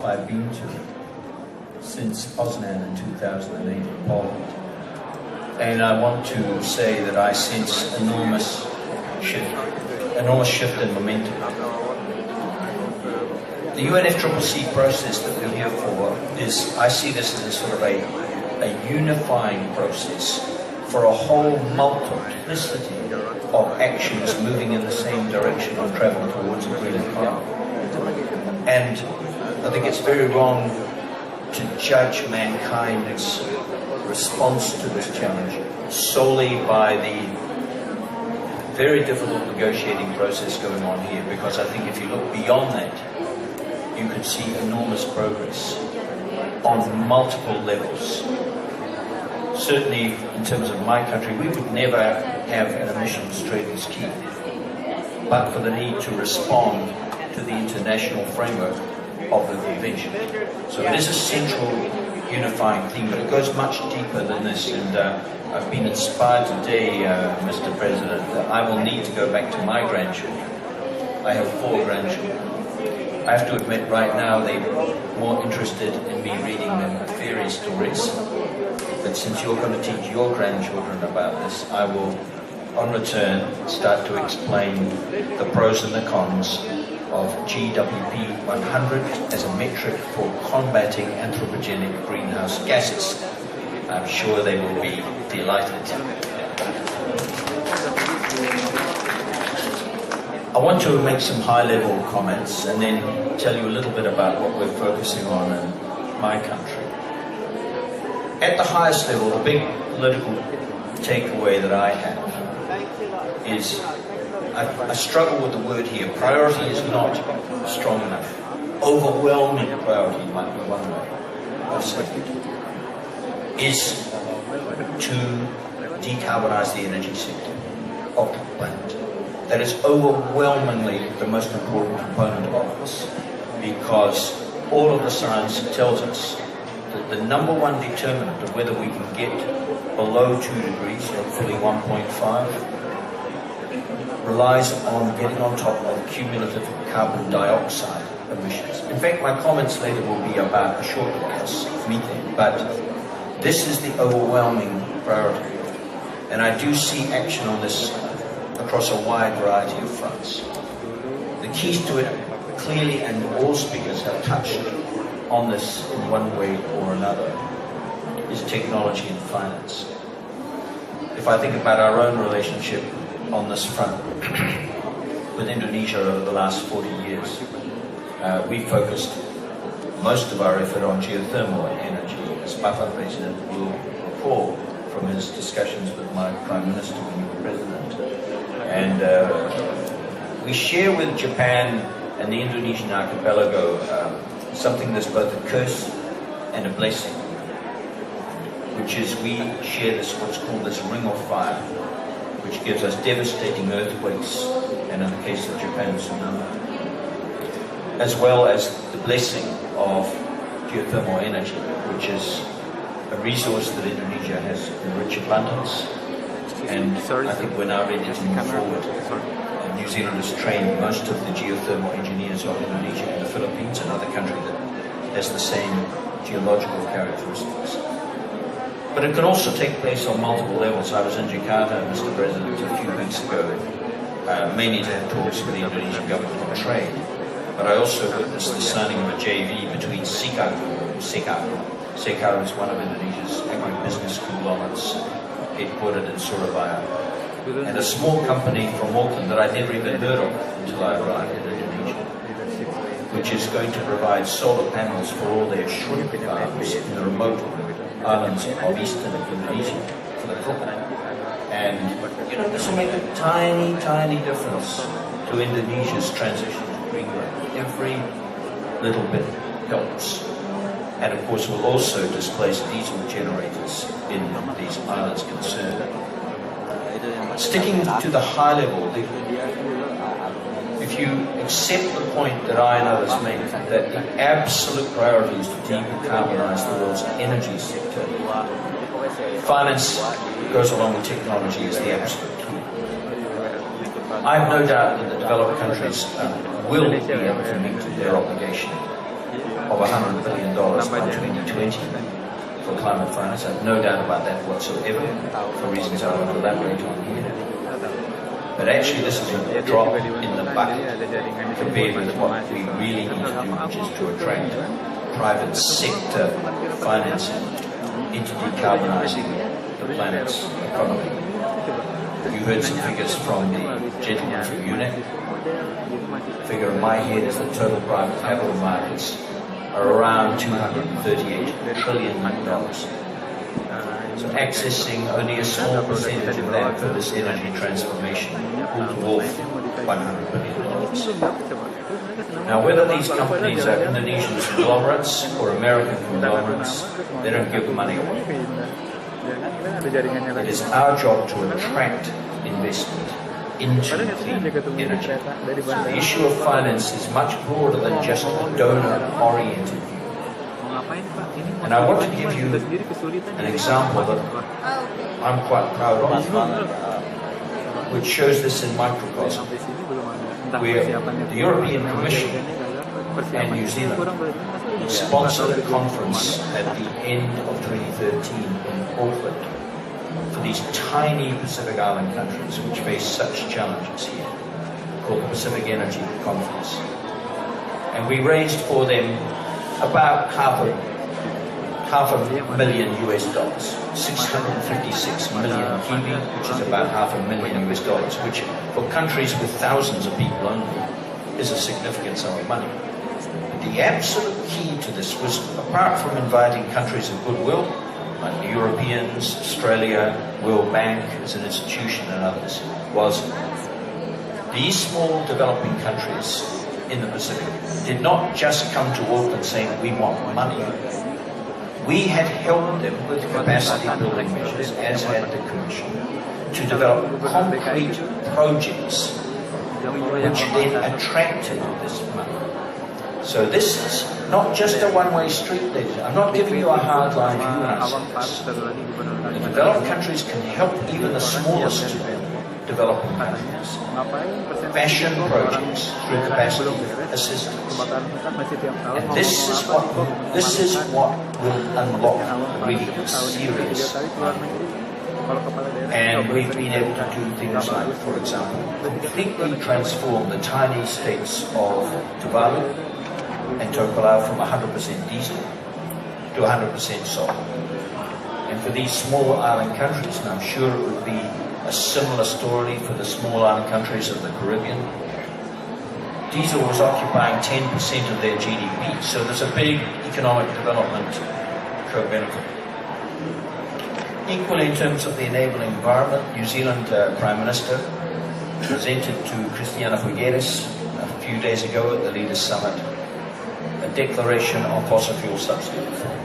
I've been to since Poznan in 2008 in Poland. And I want to say that I sense enormous shift in momentum. The UNFCCC process that we're here for is, I see this as a sort of a unifying process for a whole multiplicity of actions moving in the same direction on travel towards a green economy. And I think it's very wrong to judge mankind's response to this challenge solely by the very difficult negotiating process going on here, because I think if you look beyond that, you can see enormous progress on multiple levels. Certainly, in terms of my country, we would never have an emissions trading scheme, but for the need to respond to the international framework of the convention. So it is a central unifying theme, but it goes much deeper than this. And I've been inspired today, Mr. President, that I will need to go back to my grandchildren. I have 4 grandchildren. I have to admit right now they're more interested in me reading them fairy stories. But since you're going to teach your grandchildren about this, I will, on return, start to explain the pros and the cons of GWP 100 as a metric for combating anthropogenic greenhouse gases. I'm sure they will be delighted. I want to make some high-level comments and then tell you a little bit about what we're focusing on in my country. At the highest level, the big political takeaway that I have is I struggle with the word here. Priority is not strong enough. Overwhelming priority might be one way of saying it. Is to decarbonize the energy sector of the planet. That is overwhelmingly the most important component of this, because all of the science tells us that the number one determinant of whether we can get below 2 degrees, hopefully 1.5, relies on getting on top of cumulative carbon dioxide emissions. In fact, my comments later will be about the short gas, methane, but this is the overwhelming priority. And I do see action on this across a wide variety of fronts. The keys to it, clearly, and all speakers have touched on this in one way or another, is technology and finance. If I think about our own relationship on this front with Indonesia over the last 40 years, we focused most of our effort on geothermal energy, as Papa President will recall from his discussions with my Prime Minister when you were President. And we share with Japan and the Indonesian archipelago something that's both a curse and a blessing, which is we share this, what's called this ring of fire, which gives us devastating earthquakes, and in the case of Japan, tsunami, as well as the blessing of geothermal energy, which is a resource that Indonesia has in rich abundance. And I think we're now ready to move forward. New Zealand has trained most of the geothermal engineers of Indonesia and the Philippines, another country that has the same geological characteristics. But it can also take place on multiple levels. I was in Jakarta, Mr. President, a few weeks ago, mainly to have talks with the Indonesian government on trade. But I also witnessed the signing of a JV between Sekarang. Sekarang is one of Indonesia's agribusiness conglomerates, headquartered in Surabaya, and a small company from Auckland that I'd never even heard of until I arrived in Indonesia, which is going to provide solar panels for all their shrimp farms in the remote islands of eastern Indonesia for the crocodile. And, you know, this will make a tiny, tiny difference to Indonesia's transition to green growth. Every little bit helps. And of course will also displace diesel generators in these islands concerned. Sticking to the high level, if you accept the point that I and others make, that the absolute priority is to decarbonize the world's energy sector, finance goes along with technology as the absolute key. I have no doubt that the developed countries will be able to meet their obligation. of $100 billion by 2020 for climate finance. I have no doubt about that whatsoever, for reasons I will elaborate on here. But actually this is a drop in the bucket compared with what we really need to do, which is to attract private sector financing into decarbonizing the planet's economy. You heard some figures from the gentleman from UNEP. The figure in my head is that total private capital markets are around $238 trillion. So accessing only a small percentage of that for this energy transformation will dwarf $100 billion. Now, whether these companies are Indonesian conglomerates or American conglomerates, they don't give the money away. It is our job to attract investment into clean energy. So the issue of finance is much broader than just a donor-oriented view. And I want to give you an example that I'm quite proud of, which shows this in microcosm, where the European Commission and New Zealand sponsored a conference at the end of 2013 in Auckland for these tiny Pacific Island countries which face such challenges here, called the Pacific Energy Conference. And we raised for them about half a million US dollars, 656 million Kiwi, which is about $500,000 US dollars, which for countries with thousands of people only is a significant sum of money. The absolute key to this was, apart from inviting countries of goodwill, like the Europeans, Australia, World Bank as an institution and others, was these small developing countries in the Pacific did not just come to Auckland saying we want money. We had helped them with capacity building measures, as had the Commission, to develop concrete projects which then attracted this money. So this is not just a one-way street, ladies. I'm not giving you a hardline view when I say this. The developed countries can help even the smallest developing countries fashion projects through capacity assistance. And this is what will unlock really serious money. And we've been able to do things like, for example, completely transform the tiny states of Tuvalu and Tokelau from 100% diesel to 100% solar. And for these small island countries, and I'm sure it would be a similar story for the small island countries of the Caribbean, diesel was occupying 10% of their GDP, so there's a big economic development co-benefit. Equally, in terms of the enabling environment, New Zealand Prime Minister presented to Christiana Figueres a few days ago at the Leaders' Summit a declaration on fossil fuel subsidy reform.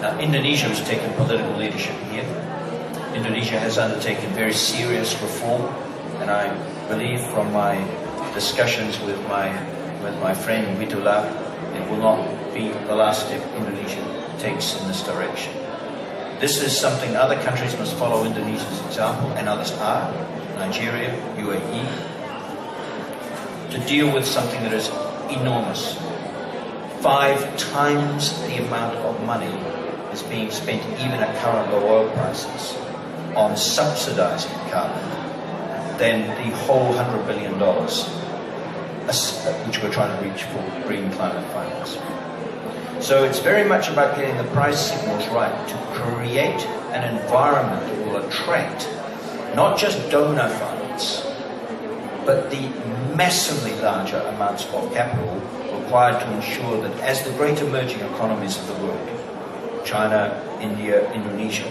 Now, Indonesia has taken political leadership here. Indonesia has undertaken very serious reform, and I believe from my discussions with my friend Witula, it will not be the last step Indonesia takes in this direction. This is something other countries must follow Indonesia's example, and others are, Nigeria, UAE, to deal with something that is enormous. 5 times the amount of money is being spent, even at current low oil prices, on subsidizing carbon than the whole $100 billion which we're trying to reach for green climate finance. So it's very much about getting the price signals right to create an environment that will attract not just donor funds, but the massively larger amounts of capital required to ensure that as the great emerging economies of the world, China, India, Indonesia,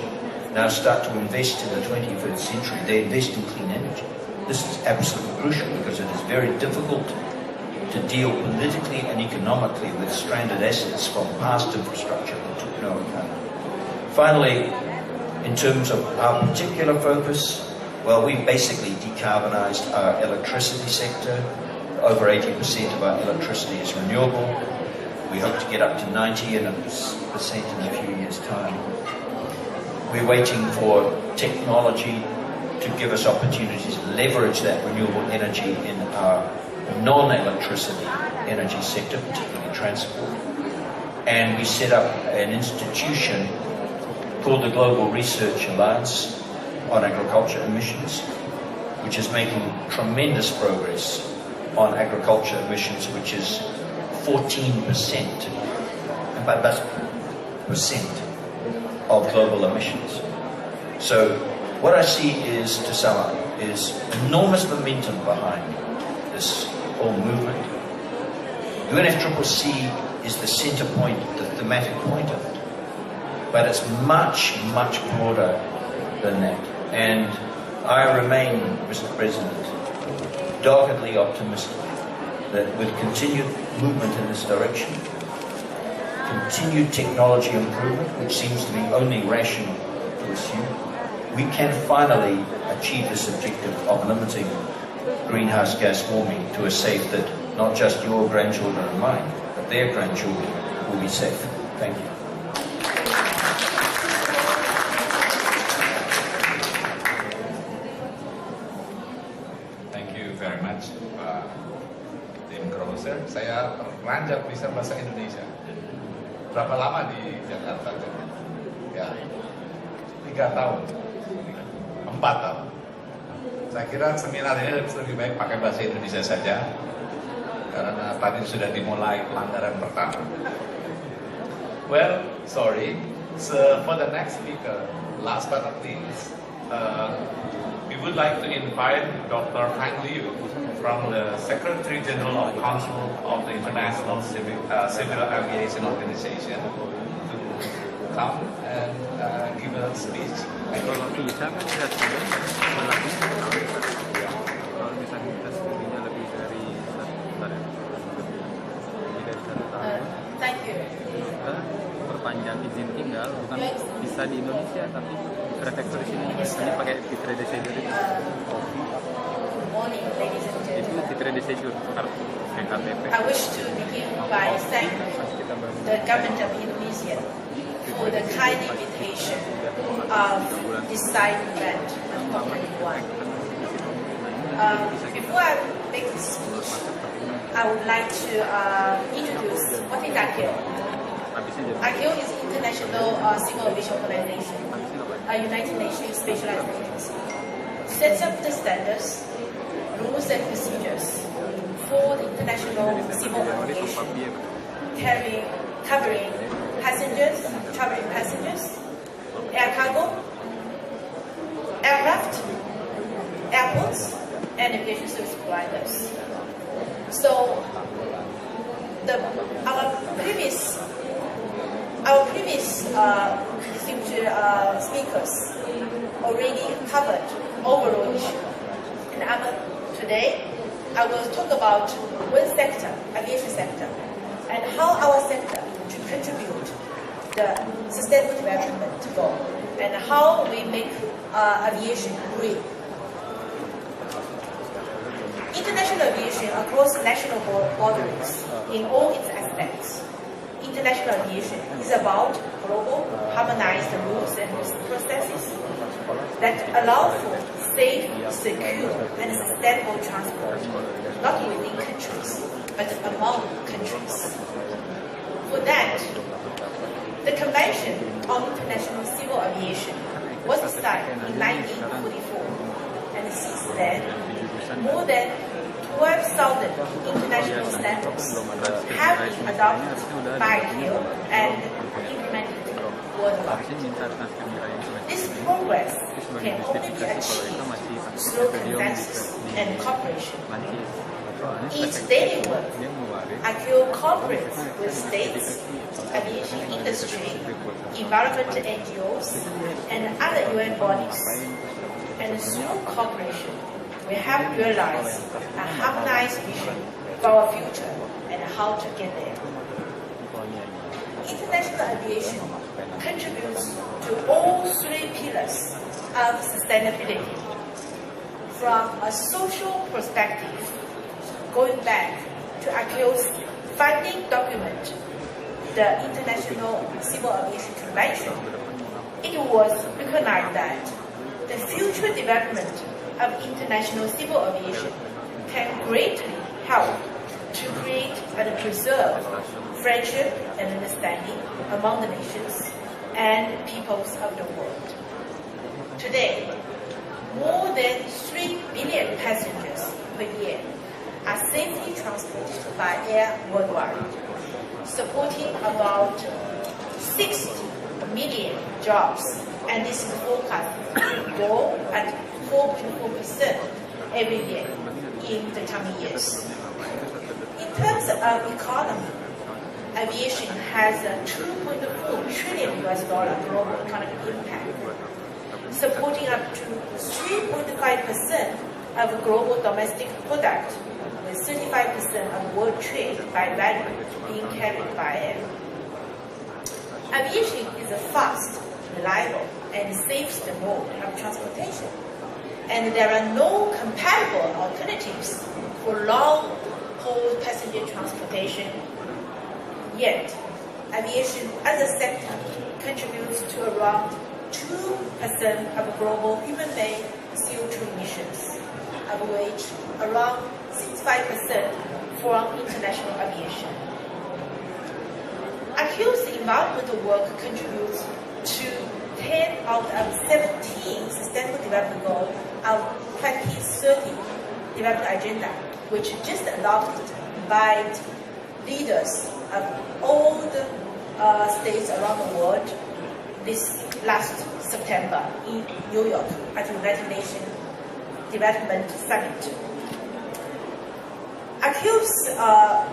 now start to invest in the 21st century, they invest in clean energy. This is absolutely crucial because it is very difficult to deal politically and economically with stranded assets from past infrastructure that took no account. Finally, in terms of our particular focus, well, we basically decarbonized our electricity sector. Over 80% of our electricity is renewable. We hope to get up to 90% in a few years' time. We're waiting for technology to give us opportunities to leverage that renewable energy in our non-electricity energy sector, particularly transport. and we set up an institution called the Global Research Alliance on Agriculture Emissions, which is making tremendous progress on agriculture emissions, which is 14%, about percent of global emissions. So what I see is, to sum up, is enormous momentum behind this whole movement. UNFCCC is the center point, the thematic point of it. But it's much, much broader than that. And I remain, Mr. President, doggedly optimistic that with continued movement in this direction, continued technology improvement, which seems to be only rational to assume, we can finally achieve this objective of limiting greenhouse gas warming to a safe that not just your grandchildren and mine, but their grandchildren will be safe. Thank you. Thank you very much, Pak Tim Crowser. Saya ranjak bisa bahasa Indonesia. Berapa lama di Jakarta? Ya, 3 tahun, 4 tahun. Saya kira seminar ini lebih baik pakai bahasa Indonesia saja, karena tadi sudah dimulai pelanggaran pertama. Well, sorry. So for the next speaker, last but not least, we would like to invite Dr. Frank Liu from the Secretary General of Council of the International Civil Aviation Organization to come and give a speech. Kalau bisa kan kita kalau bisa kita studinya lebih dari 1 tahun. Thank you. Kita perpanjang izin tinggal bukan bisa di Indonesia tapi di prefektur di sini hanya pakai titre de séjour itu. Good morning, ladies and Itu gentlemen. titre de séjour kartu KTP. I wish to begin by thanking the government of Indonesia for the kind invitation of this side event of COP21. Before I make this speech, I would like to introduce what is ICAO. ICAO is International Civil Aviation Organization, a United Nations specialized agency. Sets up the standards, rules and procedures for the international civil aviation, covering passengers, traveling passengers, air cargo, aircraft, airports, and aviation service providers. So, our previous distinguished speakers already covered overall issue, and today I will talk about one sector, aviation sector, and how our sector to contribute the sustainable development goal, and how we make aviation green. International aviation across national boundaries in all its aspects. International aviation is about global, harmonized rules and processes that allow for safe, secure, and sustainable transport, not within countries, but among countries. For that, the Convention on International Civil Aviation was signed in 1944, and since then, more than 12,000 international standards have been adopted by ICAO and implemented worldwide. This progress can only be achieved through consensus and cooperation. In its daily work, ICAO cooperates with states, aviation industry, environment NGOs, and other UN bodies. And through cooperation, we have realized a harmonized vision for our future and how to get there. International aviation contributes to all 3 pillars of sustainability. From a social perspective, going back to ICAO's founding document, the International Civil Aviation Convention, it was recognized that the future development of international civil aviation can greatly help to create and preserve friendship and understanding among the nations and peoples of the world. Today, more than 3 billion passengers per year are safely transported by air worldwide, supporting about 60 million jobs, and this is forecast to grow at 4.4% every year in the coming years. In terms of economy, aviation has a $2.4 trillion global economic impact, supporting up to 3.5% of global domestic product, with 35% of world trade by value being carried by air. Aviation is a fast, reliable, and safest mode of transportation, and there are no comparable alternatives for long-haul passenger transportation. Yet, aviation as a sector contributes to around 2% of global human-made CO2 emissions, of which around 65% from international aviation. IQ's environmental work contributes to 10 out of 17 Sustainable Development Goals of 2030 Development Agenda, which just adopted by leaders of all the states around the world this last September in New York at the United Nations Development Summit. IQ's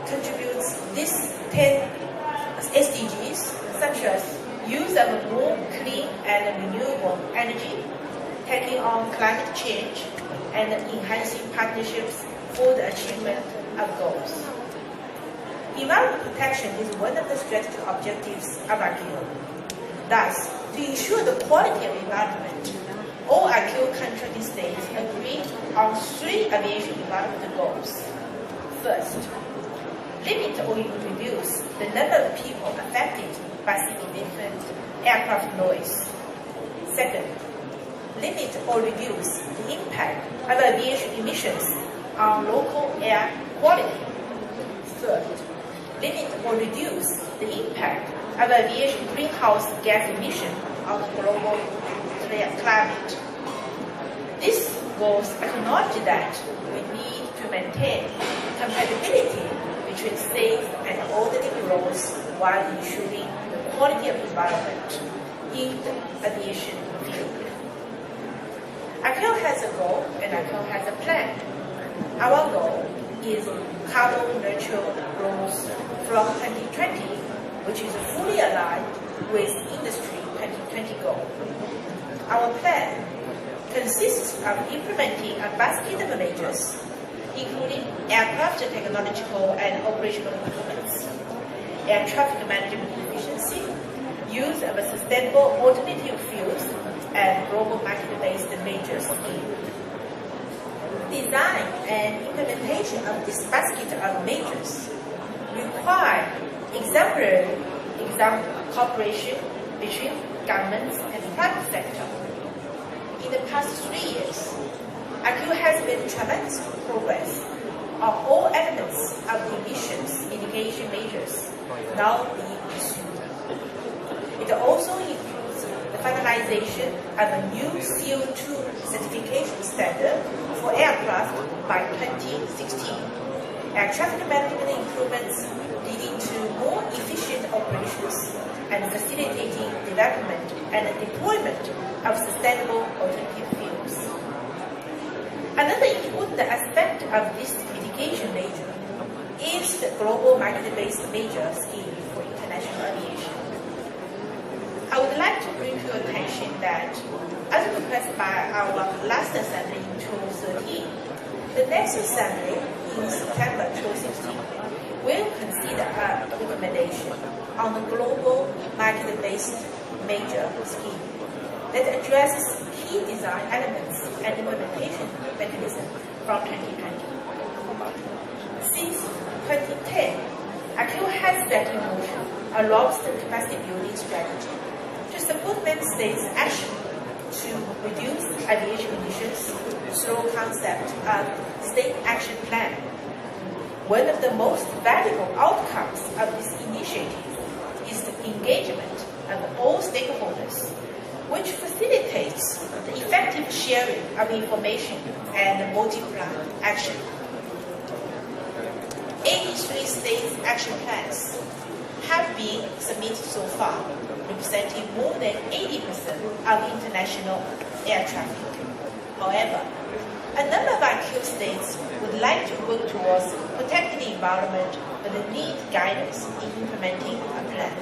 contributes these 10 SDGs, such as use of more clean and renewable energy, taking on climate change, and enhancing partnerships for the achievement of goals. Environment protection is one of the strategic objectives of IQ. Thus, to ensure the quality of environment, all IQ contracting states agreed on 3 aviation environmental goals. First, limit or reduce the number of people affected by significant aircraft noise. Second, limit or reduce the impact of aviation emissions on local air quality. Third, limit or reduce the impact of aviation greenhouse gas emission on the global climate. These goals acknowledge that we need to maintain compatibility between safe and orderly growth while ensuring the quality of environment in the aviation field. ICAO has a goal and ICAO has a plan. Our goal is carbon neutral growth from 2020, which is fully aligned with industry 2020 goal. Our plan consists of implementing a basket of measures, including aircraft technological and operational improvements, air traffic management efficiency, use of sustainable alternative fuels, and global market-based measures. Design and implementation of this basket of measures require exemplary cooperation between governments and private sector. In the past 3 years, IQ has made tremendous progress on all elements of the emissions mitigation measures now being pursued. It also includes the finalization of a new CO2 certification standard for aircraft by 2016, air traffic management improvements leading to more efficient operations and facilitating development and deployment of sustainable alternative fuels. Another important aspect of this mitigation measure is the global market-based measure scheme for international aviation. I would like to bring to your attention that, as requested by our last assembly in 2013, the next assembly in September 2016 will consider a recommendation on the global market-based major scheme that addresses key design elements and implementation mechanism from 2020. Since 2010, IQ has set in motion a robust capacity building strategy to support member states' action to reduce aviation emissions through concept of state action plan. one of the most valuable outcomes of this initiative is the engagement of all stakeholders, which facilitates the effective sharing of information and multi-plan action. 83 states' action plans have been submitted so far, representing more than 80% of international air traffic. However, a number of IQ states would like to work towards protecting the environment but need guidance in implementing a plan.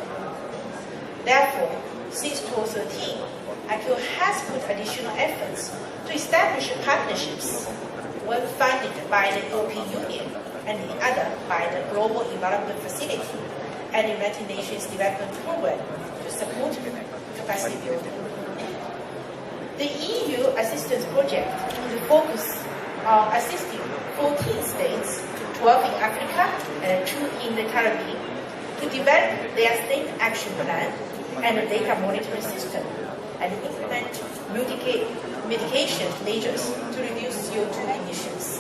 Therefore, since 2013, IQ has put additional efforts to establish partnerships, one funded by the European Union and the other by the Global Environment Facility and the United Nations Development Program to support capacity building. The EU assistance project will focus on assisting 14 states, 12 in Africa and 2 in the Caribbean, to develop their state action plan and a data monitoring system and implement mitigation measures to reduce CO2 emissions.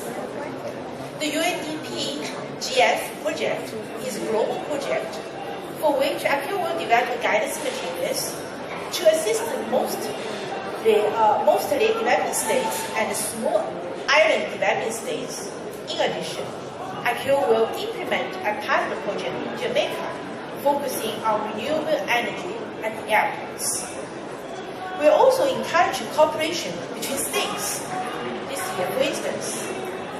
The UNDP GS project is a global project for which IQ will develop guidance materials to assist mostly developing states and small island developing states. In addition, IQ will implement a pilot project in Jamaica focusing on renewable energy and airports. We also encourage cooperation between states. This year, for instance,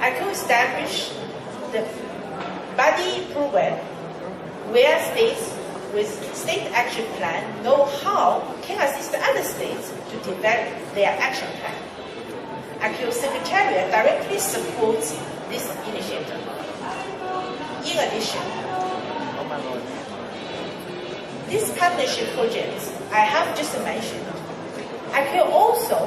IQ established the buddy program where states with state action plan know how can assist other states to develop their action plan. IQ Secretariat directly supports this initiative. In addition, these partnership projects I have just mentioned, IQ also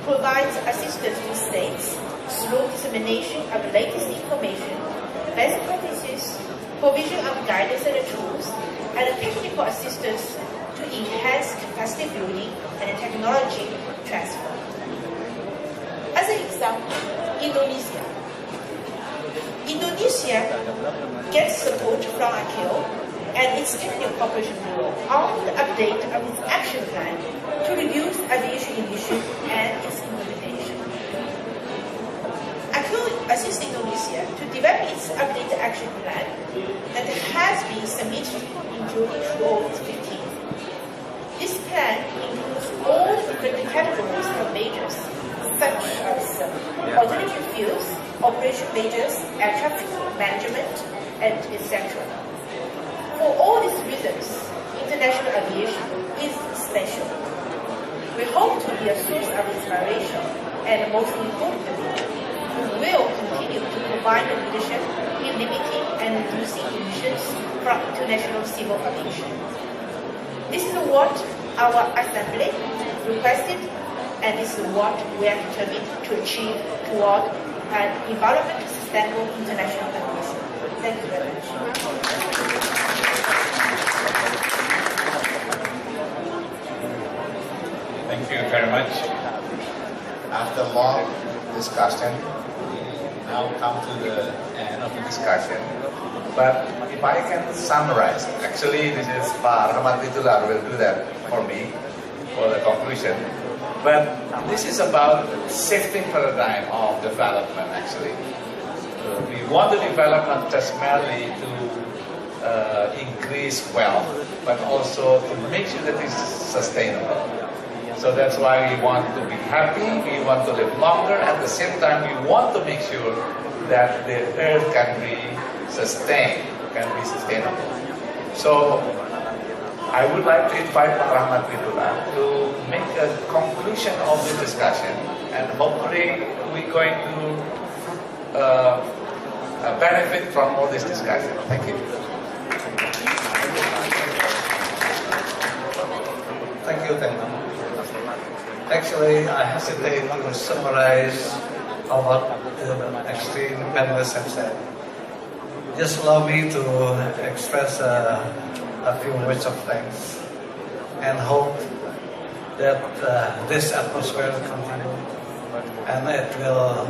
provides assistance to states through dissemination of latest information, best practices, provision of guidance and tools, and technical assistance to enhance capacity building and technology transfer. As an example, Indonesia. Indonesia gets support from ICAO and its Technical Cooperation Bureau on the update of its action plan to reduce aviation emissions and its implementation. ICAO assists Indonesia to develop its updated action plan that has been submitted in June 2015. This plan includes all different categories of measures, such as alternative fuels, operation measures, air traffic management, and etc. For all these reasons, international aviation is special. We hope to be a source of inspiration, and most importantly, we will continue to provide leadership in limiting and reducing emissions from international civil aviation. This is what our Assembly requested, and this is what we are determined to achieve toward an environmentally sustainable international aviation. Thank you very much. Thank you very much. After long discussion, we now come to the end of the discussion. But if I can summarize, actually this is Pak Rahmat Titular will do that for me, for the conclusion. But this is about shifting paradigm of development actually. We want to develop not just merely to increase wealth, but also to make sure that it's sustainable. So that's why we want to be happy, we want to live longer, at the same time we want to make sure that the earth can be sustained, can be sustainable. So I would like to invite Pak Rahmat Titular to make a conclusion of the discussion, and hopefully we're going to benefit from all this discussion. Thank you. Thank you. Actually, I hesitate to summarize what the esteemed panelists have said. Just allow me to express a few words of thanks and hope that this atmosphere will continue and it will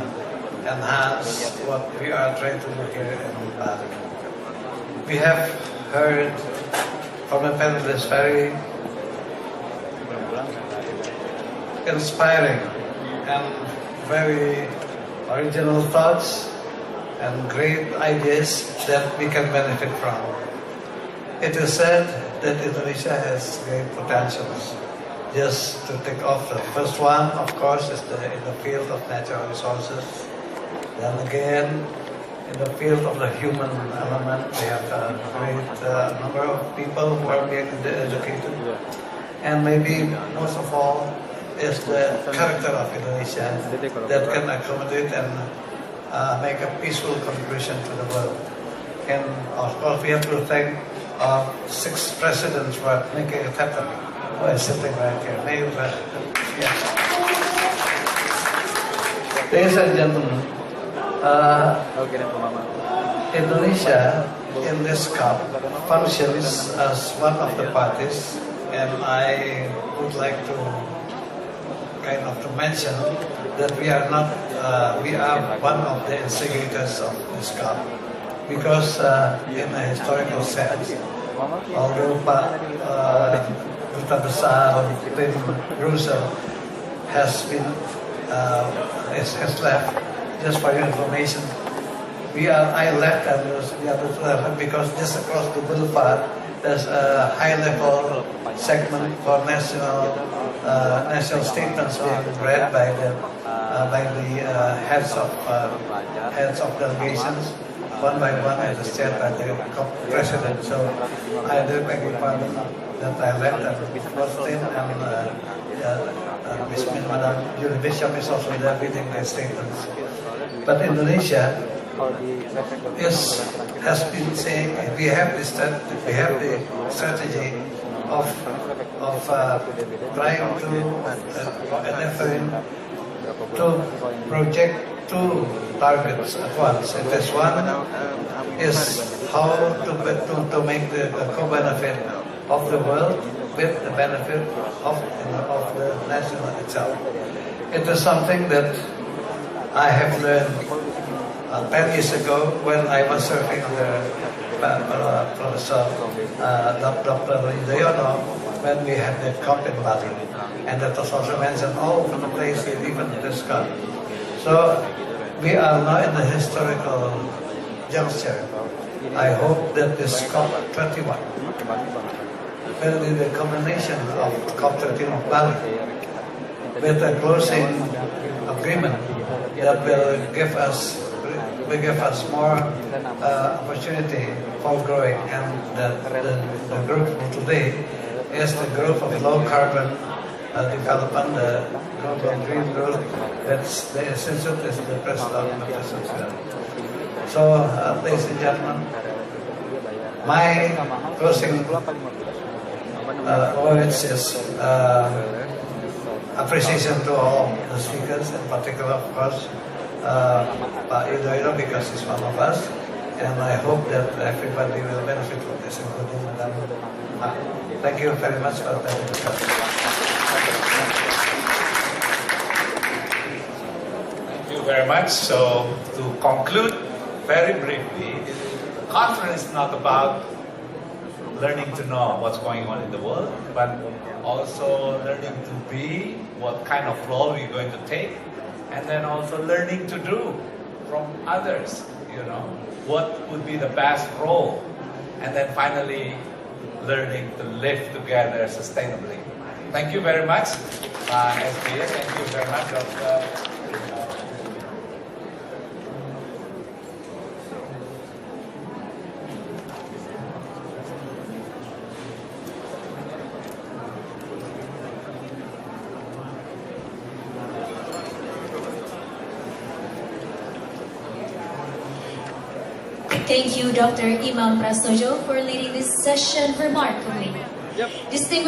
enhance what we are trying to do here in Bali. We have heard from the panelists very inspiring and very original thoughts and great ideas that we can benefit from. It is said that Indonesia has great potentials. Just to take off, the first one, of course, is in the field of natural resources. Then again, in the field of the human element, we have a great number of people who are being educated. And maybe most of all is the character of Indonesia that can accommodate and make a peaceful contribution to the world. And of course, we have to thank our 6 presidents for making it happen. Who is sitting right here? Maybe, yeah. Ladies and gentlemen, Indonesia in this COP functions as one of the parties, and I would like to mention that we are not, we are one of the instigators of this COP, because in a historical sense, although Duta Besar Tim Russell has been has left, just for your information, I left and the others left because just across the boulevard there's a high-level segment for national statements being read by the heads of delegations, one by one, as chaired by the president. So I did beg your pardon that I left, and Miss Madam Julie Bishop is also there reading their statements. But Indonesia has been saying we have the strategy of trying to to project 2 targets at once. And this one is how to make the co-benefit of the world with the benefit of the national itself. It is something that I have learned 10 years ago when I was serving under Professor Dr. Yudhoyono when we had the COP in Bali, and that was also mentioned all over the place, even in this COP. So we are now in the historical juncture. I hope that this COP21 will be the combination of COP13 of Bali with a closing agreement that will give us more opportunity for growing. And the group today is the group of low carbon development, the group of green growth. That's the institute is the president of this institute. So, ladies and gentlemen, my closing words is appreciation to all the speakers, in particular, of course, Pak Yudhoyono, because he's one of us, and I hope that everybody will benefit from this, including Madam. Thank you very much for that. Thank you very much. So, to conclude very briefly, the conference is not about learning to know what's going on in the world, but also learning to be, what kind of role we're going to take, and then also learning to do from others, what would be the best role, and then finally learning to live together sustainably. Thank you very much, SBA. Thank you very much, Dr. Thank you, Dr. Imam Prasojo, for leading this session remarkably. Distinguished